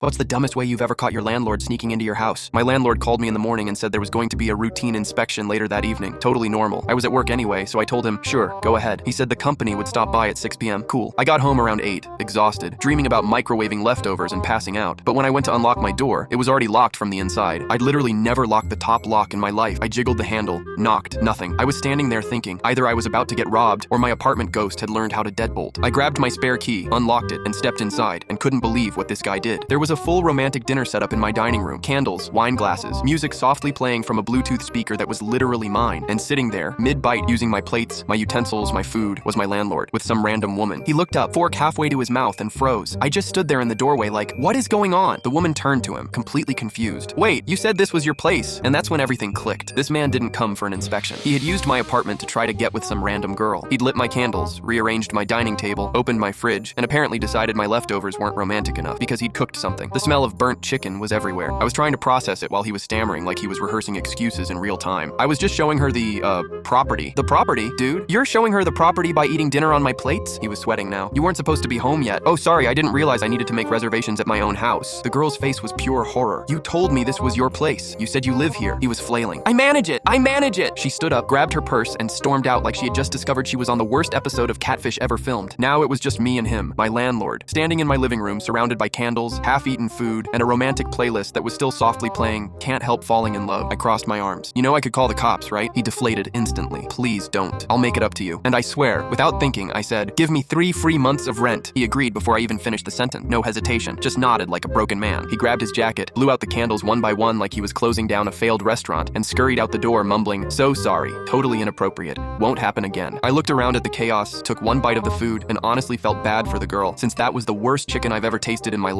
What's the dumbest way you've ever caught your landlord sneaking into your house? My landlord called me in the morning and said there was going to be a routine inspection later that evening. Totally normal. I was at work anyway, so I told him, sure, go ahead. He said the company would stop by at 6 p.m. Cool. I got home around 8, exhausted, dreaming about microwaving leftovers and passing out. But when I went to unlock my door, it was already locked from the inside. I'd literally never locked the top lock in my life. I jiggled the handle, knocked, nothing. I was standing there thinking, either I was about to get robbed or my apartment ghost had learned how to deadbolt. I grabbed my spare key, unlocked it, and stepped inside, and couldn't believe what this guy did. There was a full romantic dinner setup in my dining room, candles, wine glasses, music softly playing from a Bluetooth speaker that was literally mine, and sitting there, mid-bite, using my plates, my utensils, my food, was my landlord, with some random woman. He looked up, fork halfway to his mouth, and froze. I just stood there in the doorway like, what is going on? The woman turned to him, completely confused. Wait, you said this was your place. And that's when everything clicked. This man didn't come for an inspection. He had used my apartment to try to get with some random girl. He'd lit my candles, rearranged my dining table, opened my fridge, and apparently decided my leftovers weren't romantic enough because he'd cooked something. The smell of burnt chicken was everywhere. I was trying to process it while he was stammering like he was rehearsing excuses in real time. I was just showing her the, property. The property? Dude, you're showing her the property by eating dinner on my plates? He was sweating now. You weren't supposed to be home yet. Oh, sorry, I didn't realize I needed to make reservations at my own house. The girl's face was pure horror. You told me this was your place. You said you live here. He was flailing. I manage it. I manage it. She stood up, grabbed her purse, and stormed out like she had just discovered she was on the worst episode of Catfish ever filmed. Now it was just me and him, my landlord, standing in my living room surrounded by candles, half-eaten food, and a romantic playlist that was still softly playing Can't Help Falling in Love. I crossed my arms. You know I could call the cops, right? He deflated instantly. Please don't. I'll make it up to you. And I swear, without thinking, I said, give me 3 free months of rent. He agreed before I even finished the sentence. No hesitation. Just nodded like a broken man. He grabbed his jacket, blew out the candles one by one like he was closing down a failed restaurant, and scurried out the door mumbling, so sorry. Totally inappropriate. Won't happen again. I looked around at the chaos, took one bite of the food, and honestly felt bad for the girl, since that was the worst chicken I've ever tasted in my life.